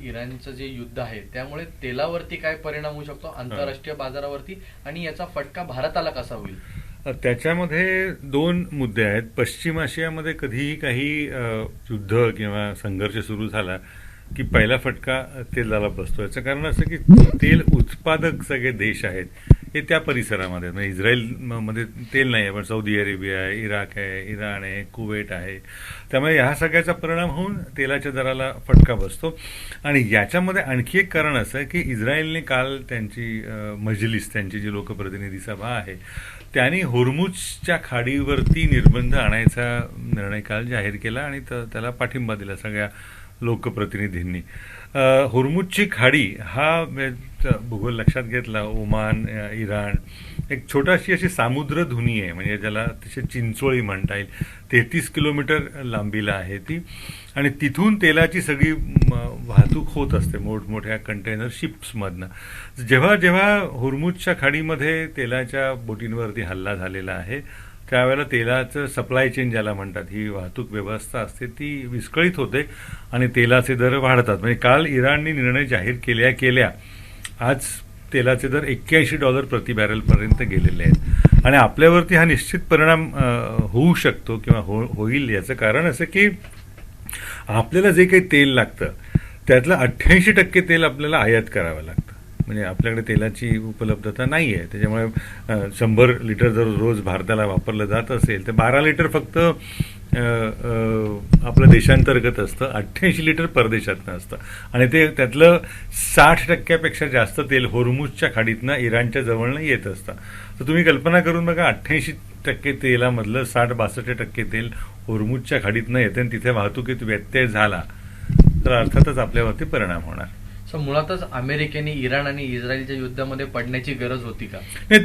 इराणचं जे युद्ध आहे त्यामुळे तेलावरती काय परिणाम होऊ शकतो आंतरराष्ट्रीय बाजारावरती, आणि याचा फटका भारताला कसा होईल? त्याच्यामध्ये दोन मुद्दे आहेत. पश्चिम आशियामध्ये कधीही काही युद्ध किंवा संघर्ष सुरू झाला की पहिला फटका तेलाला बसतो. याचं कारण असं की तेल उत्पादक सगळे देश आहेत हे त्या परिसरामध्ये, म्हणजे इस्रायलमध्ये तेल नाही आहे पण सौदी अरेबिया आहे, इराक आहे, इराण आहे, कुवेट आहे. त्यामुळे ह्या सगळ्याचा परिणाम होऊन तेलाच्या दराला फटका बसतो. आणि याच्यामध्ये आणखी एक कारण असं आहे की इस्रायलने काल त्यांची मजलिस, त्यांची जी लोकप्रतिनिधी सभा आहे, त्यांनी होर्मुझच्या खाडीवरती निर्बंध आणायचा निर्णय काल जाहीर केला आणि त्याला पाठिंबा दिला सगळ्या लोकप्रतिनिधींनी. होर्मुझची खाडी हा भूगोल लक्षात घेतला, ओमान, इराण, एक छोटाशी अशी सामुद्रधुनी आहे, म्हणजे ज्याला अतिशय चिंचोळी म्हणता येईल. 33 किलोमीटर लांबीला आहे ती, आणि तिथून तेलाची सगळी वाहतूक होत असते मोठमोठ्या कंटेनर शिप्समधनं. जेव्हा जेव्हा होर्मुझच्या खाडीमध्ये तेलाच्या बोटींवरती हल्ला झालेला आहे त्यावेळेला तेलाचं सप्लाय चेन ज्याला म्हणतात, ही वाहतूक व्यवस्था असते ती विस्कळीत होते आणि तेलाचे दर वाढतात. म्हणजे काल इराणने निर्णय जाहीर केल्या आज तेलाचे दर $81 प्रति बॅरलपर्यंत गेलेले आहेत. आणि आपल्यावरती हा निश्चित परिणाम होऊ शकतो किंवा होईल. याचं कारण असं की आपल्याला जे काही तेल लागतं त्यातलं 88% तेल आपल्याला आयात करावं लागतं. म्हणजे आपल्याकडे तेलाची उपलब्धता नाही आहे. त्याच्यामुळे 100 लिटर जर रोज भारताला वापरलं जात असेल तर 12 लिटर फक्त आपलं देशांतर्गत असतं, 88 लिटर परदेशातनं असतं. आणि ते त्यातलं 60%पेक्षा जास्त तेल होर्मुझच्या खाडीतनं इराणच्या जवळनं येत असतं. तर तुम्ही कल्पना करून बघा, 88% तेलामधलं 60-62% तेल होर्मुझच्या खाडीतनं येते आणि तिथे वाहतुकीत व्यत्यय झाला तर अर्थातच आपल्यावरती परिणाम होणार. सो मुळातच अमेरिकेने इराण आणि इस्रायलच्या युद्धामध्ये पडण्याची गरज होती का? नाही,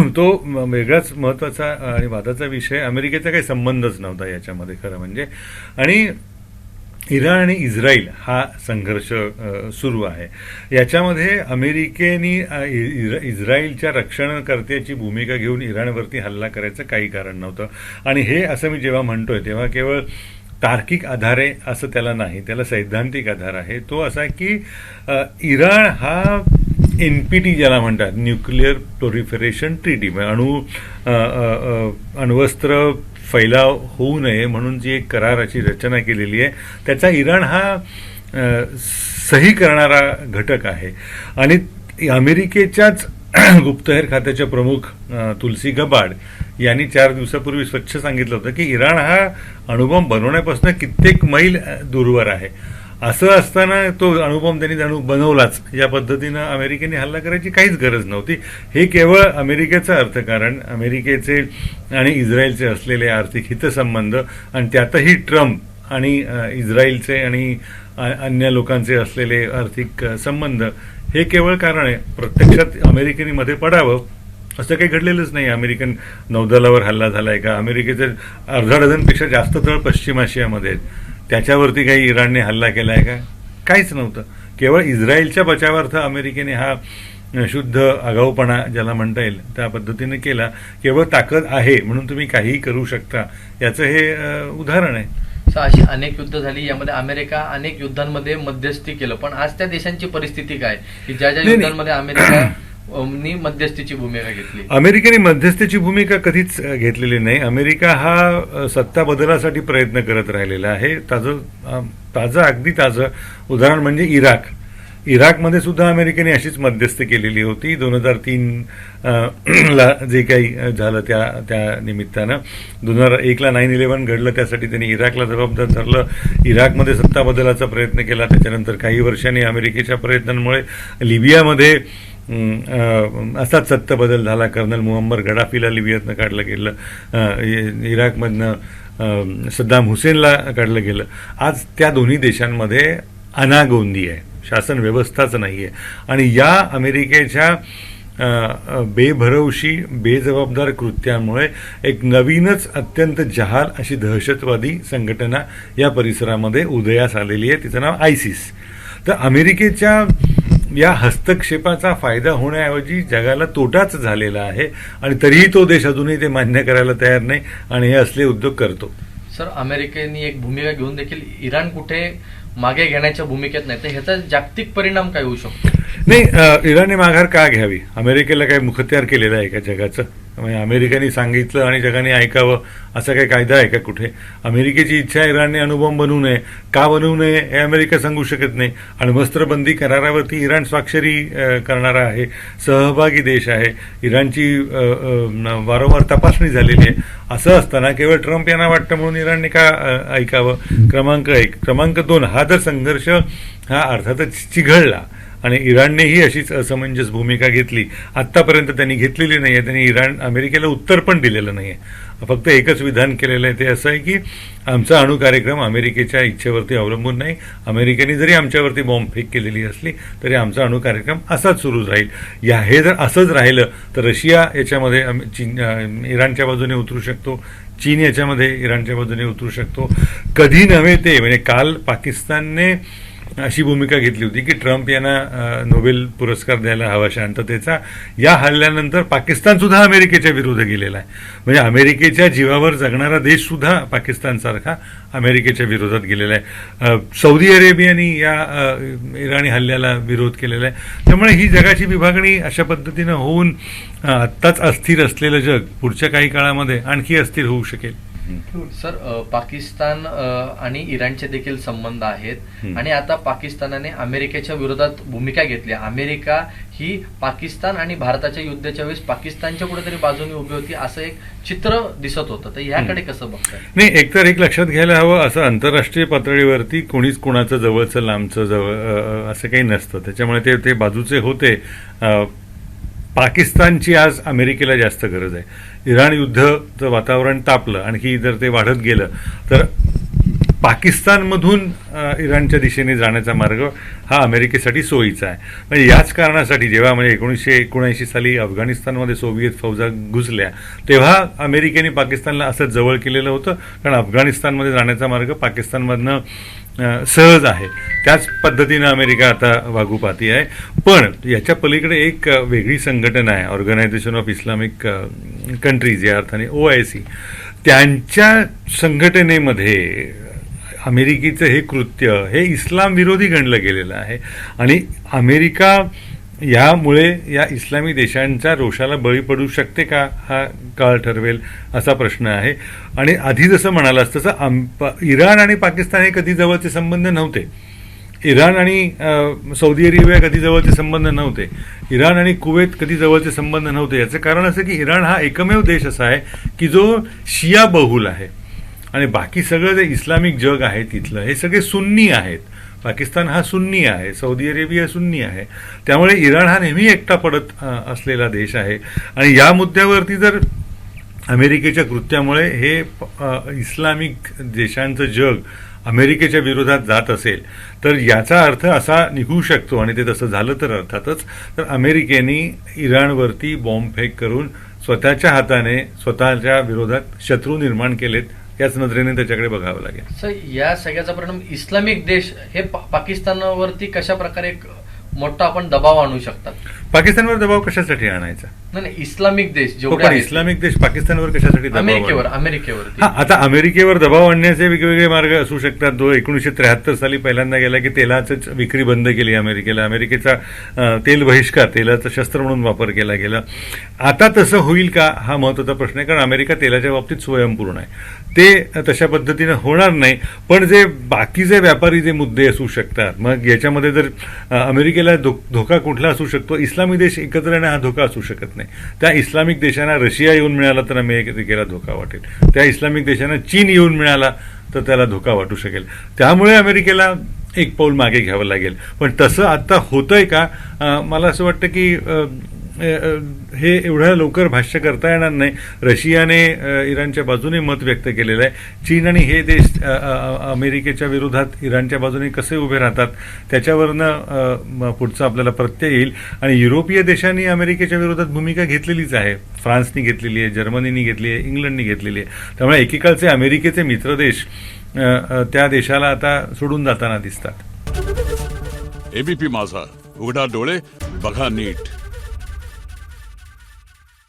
तो वेगळाच महत्वाचा आणि वादाचा विषय. अमेरिकेचा काही संबंधच नव्हता याच्यामध्ये खरं म्हणजे. आणि इराण आणि इस्रायल हा संघर्ष सुरू आहे. याच्यामध्ये अमेरिकेने इस्रायलच्या रक्षणकर्त्याची भूमिका घेऊन इराणवरती हल्ला करायचं काही कारण नव्हतं. आणि हे असं मी जेव्हा म्हणतोय तेव्हा केवळ तार्किक आधार आहे असं त्याला नाही, त्याला सैद्धांतिक आधार आहे. तो असा की इराण हा NPT ज्याला म्हणतात, न्यूक्लिअर प्रोलिफरेशन ट्रीटी, अण्वस्त्र फैलाव होऊ नये म्हणून जी एक कराराची रचना केलेली आहे त्याचा इराण हा सही करणारा घटक आहे. आणि अमेरिकेच्याच गुप्तहेर खात्याचे प्रमुख तुलसी गबाड यांनी 4 दिवसापूर्वी स्वच्छ सांगितलं होतं की इराण हा अणुबॉम्ब बनवण्यापासून कित्येक मैल दूरवर आहे. असं असताना तो अणुबॉम्ब त्यांनी बनवलाच, या पद्धतीनं अमेरिकेने हल्ला करायची काहीच गरज नव्हती. हे केवळ अमेरिकेचं अर्थकारण, अमेरिकेचे आणि इस्रायलचे असलेले आर्थिक हितसंबंध आणि त्यातही ट्रम्प आणि इस्रायलचे आणि अन्य लोकांचे असलेले आर्थिक संबंध हे केवळ कारण आहे. प्रत्यक्षात अमेरिकेने मध्ये पडावं असं काही घडलेलंच नाही. अमेरिकन नौदलावर हल्ला झालाय का? अमेरिकेचे अर्धा डझनपेक्षा जास्त तळ पश्चिम आशियामध्ये आहेत, त्याच्यावरती काही इराणने हल्ला केलाय का? काहीच नव्हतं. केवळ इस्रायलच्या बचावार्थ अमेरिकेने हा शुद्ध आगाऊपणा ज्याला म्हणता येईल त्या पद्धतीने केला. केवळ ताकद आहे म्हणून तुम्ही काहीही करू शकता याचं हे उदाहरण आहे. अशी अनेक युद्ध झाली, यामध्ये अमेरिका अनेक युद्धांमध्ये मध्यस्थी केलं, पण आज त्या देशांची परिस्थिती काय की ज्या ज्या युद्धांमध्ये अमेरिकाने मध्यस्थीची भूमिका घेतली? अमेरिकेने मध्यस्थीची भूमिका कधीच घेतलेली नाही. अमेरिका हा सत्ता बदलासाठी प्रयत्न करत राहिलेला आहे. अगदी ताजं उदाहरण म्हणजे इराकमध्ये सुद्धा अमेरिकेने अशीच मध्यस्थी केलेली होती. 2003 ला जे काही झालं त्या निमित्तानं, 2001ला 9/11 घडलं त्यासाठी त्यांनी इराकला जबाबदार धरलं. इराकमध्ये सत्ता बदलाचा प्रयत्न केला. त्याच्यानंतर काही वर्षांनी अमेरिकेच्या प्रयत्नांमुळे लिबियामध्ये असाच सत्ता बदल झाला. कर्नल मुअम्मर गडाफीला लिबियातनं काढलं गेलं, इराकमधनं सद्दाम हुसेनला काढलं गेलं. आज त्या दोन्ही देशांमध्ये अनागोंदी आहे, शासन व्यवस्थाच नाही आहे. आणि या अमेरिकेच्या बेभरवशी बेजबाबदार कृत्यामुळे एक नवीनच अत्यंत जहाल अशी दहशतवादी संघटना या परिसरामध्ये उदयास आलेली आहे. तिचं नाव ISIS. तर अमेरिकेच्या या हस्तक्षेपाचा फायदा होण्याऐवजी जगाला तोटाच झालेला आहे आणि तरीही तो देश अजूनही ते मान्य करायला तयार नाही आणि हे असले उद्योग करतो. सर, अमेरिकेने एक भूमिका घेऊन देखील इराण कुठे मागे घेण्याच्या भूमिकेत नाही, तर ह्याचा जागतिक परिणाम काय होऊ शकतो? नाही, इराणने माघार का घ्यावी? अमेरिकेला काय मुखत्यार केलेलं आहे का जगाचं? म्हणजे अमेरिकेने सांगितलं आणि जगाने ऐकावं असा काही कायदा आहे का कुठे? अमेरिकेची इच्छा इराणने अणुबॉम्ब बनवू नये, का बनवू नये हे अमेरिका सांगू शकत नाही. अण्वस्त्रबंदी करारावरती इराण स्वाक्षरी करणारा आहे, सहभागी देश आहे, इराणची वारंवार तपासणी झालेली आहे. असं असताना केवळ ट्रम्प यांना वाटतं म्हणून इराणने का ऐकावं? क्रमांक 1. क्रमांक 2, हा जर संघर्ष हा अर्थातच चिघळला आणि इराणनेही अशीच असमंजस भूमिका घेतली, आत्तापर्यंत त्यांनी घेतलेली नाही आहे, त्यांनी अमेरिकेला उत्तर पण दिलेलं नाही आहे, फक्त एकच विधान केलेलं आहे, ते असं आहे की आमचा अणु कार्यक्रम अमेरिकेच्या इच्छेवरती अवलंबून नाही, अमेरिकेने जरी आमच्यावरती बॉम्बफेक केलेली असली तरी आमचा अणु कार्यक्रम असाच सुरूच राहील. हे जर असंच राहिलं तर रशिया याच्यामध्ये इराणच्या बाजूने उतरू शकतो, चीन याच्यामध्ये इराणच्या बाजूने उतरू शकतो. कधी नव्हे ते म्हणजे काल पाकिस्तानने अशी भूमिका घेतली होती की ट्रम्प यांना नोबेल पुरस्कार द्यायला हवा शांततेचा. या हल्ल्यानंतर पाकिस्तान सुद्धा अमेरिकेच्या विरोधात गेलेला आहे. म्हणजे अमेरिकेच्या जीवावर जगणारा देश सुद्धा पाकिस्तानसारखा अमेरिकेच्या विरोधात गेलेला आहे. सौदी अरेबियाने या इराणी हल्ल्याला विरोध केलेला आहे. त्यामुळे ही जगाची विभागणी अशा पद्धतीनं होऊन आत्ताच अस्थिर असलेलं जग पुढच्या काही काळामध्ये आणखी अस्थिर होऊ शकेल. सर, पाकिस्तान आणि इराणचे देखील संबंध आहेत आणि आता पाकिस्तानाने अमेरिकेच्या विरोधात भूमिका घेतली. अमेरिका ही पाकिस्तान आणि भारताच्या युद्धाच्या वेळेस पाकिस्तानच्या कुठेतरी बाजूने उभी होती असं एक चित्र दिसत होतं, तर ह्याकडे कसं बघताय? नाही, एकतर एक लक्षात घ्यायला हवं, असं आंतरराष्ट्रीय पातळीवरती कोणीच कोणाचं जवळचं लांबचं जवळ असं काही नसतं. त्याच्यामुळे ते बाजूचे होते. पाकिस्तानची आज अमेरिकेला जास्त गरज आहे. इराण युद्धाचं वातावरण तापलं, आणखी जर ते वाढत गेलं तर पाकिस्तानमधून इराणच्या दिशेने जाण्याचा मार्ग हा अमेरिकेसाठी सोयीचा आहे. म्हणजे याच कारणासाठी जेव्हा म्हणजे 1979 साली अफगाणिस्तानमध्ये सोव्हिएत फौजा घुसल्या तेव्हा अमेरिकेने पाकिस्तानला असं जवळ केलेलं होतं, कारण अफगाणिस्तानमध्ये जाण्याचा मार्ग पाकिस्तानमधनं सहज आहे. त्याच पद्धतीनं अमेरिका आता वागू पाहती आहे. पण याच्या पलीकडे एक वेगळी संघटना आहे, ऑर्गनायझेशन ऑफ इस्लामिक कंट्रीज, या अर्थाने OIC. त्यांच्या संघटनेमध्ये अमेरिकेचं हे कृत्य हे इस्लाम विरोधी गणलं गेलेलं आहे आणि अमेरिका यामुळे या इस्लामी देशांच्या रोषाला बळी पडू शकते का, हा काळ ठरवेल असा प्रश्न आहे. आणि आधी जसं म्हणालास तसं इराण आणि पाकिस्तान हे कधी जवळचे संबंध नव्हते. इराण आणि सौदी अरेबिया कधी जवळचे संबंध नव्हते. इराण आणि कुवेत कधी जवळचे संबंध नव्हते. याचं कारण असं की इराण हा एकमेव देश असा आहे की जो शिया बहुल आहे आणि बाकी सगळं जे इस्लामिक जग आहे तिथलं हे सगळे सुन्नी आहेत. पाकिस्तान हा सुन्नी आहे, सौदी अरेबिया सुन्नी आहे. त्यामुळे इराण हा नेहमी एकटा पडत असलेला देश आहे आणि या मुद्द्यावरती जर अमेरिकेच्या कृत्यामुळे हे इस्लामिक देशांचं जग अमेरिकेच्या विरोधात जात असेल तर याचा अर्थ असा निघू शकतो, आणि ते तसं झालं तर अर्थातच, तर अमेरिकेने इराणवरती बॉम्बफेक करून स्वतःच्या हाताने स्वतःच्या विरोधात शत्रू निर्माण केलेत. याच नजरेने त्याच्याकडे बघावं लागेल. सर, या सगळ्याचा परिणाम इस्लामिक देश हे पाकिस्तानावरती कशा प्रकारे मोठा आपण दबाव आणू शकतात? पाकिस्तानवर दबाव कशासाठी आणायचा? नाही, इस्लामिक देश जेवढे पण इस्लामिक देश पाकिस्तानवर कशासाठी दबाव? अमेरिकेवर. आता अमेरिकेवर दबाव आणण्याचे वेगवेगळे मार्ग असू शकतात. 1973 साली पहिल्यांदा गेला की तेलाचीच विक्री बंद केली अमेरिकेला. अमेरिकेचा तेल बहिष्कार, तेलाचा शस्त्र म्हणून वापर केला गेला. आता तसं होईल का हा महत्वाचा प्रश्न आहे, कारण अमेरिका तेलाच्या बाबतीत स्वयंपूर्ण आहे. ते तशा पद्धतीनं होणार नाही. पण जे बाकीचे व्यापारी जे मुद्दे असू शकतात, मग याच्यामध्ये जर अमेरिकेला धोका कुठला असू शकतो? इस्लामी देश एकत्र येणं हा धोका असू शकत नाही. त्या इस्लामिक देशांना रशिया येऊन मिळाला तर अमेरिकेला धोका वाटेल. त्या इस्लामिक देशांना चीन येऊन मिळाला तर त्याला धोका वाटू शकेल. त्यामुळे अमेरिकेला एक पाऊल मागे घ्यावं लागेल. पण तसं आता होतंय का? मला असं वाटतं की हे एवढ्या लवकर भाष्य करता येणार नाही. रशियाने इराणच्या बाजूने मत व्यक्त केलेलं आहे. चीन आणि हे देश अमेरिकेच्या विरोधात इराणच्या बाजूने कसे उभे राहतात त्याच्यावरनं पुढचं आपल्याला प्रत्यय येईल. आणि युरोपीय देशांनी अमेरिकेच्या विरोधात भूमिका घेतलेलीच आहे. फ्रान्सनी घेतलेली आहे, जर्मनीनी घेतली आहे, इंग्लंडनी घेतलेली आहे. त्यामुळे एकीकडचे अमेरिकेचे मित्रदेश त्या देशाला आता सोडून जाताना दिसतात. एबीपी माझा, उघडा डोळे बघा नीट.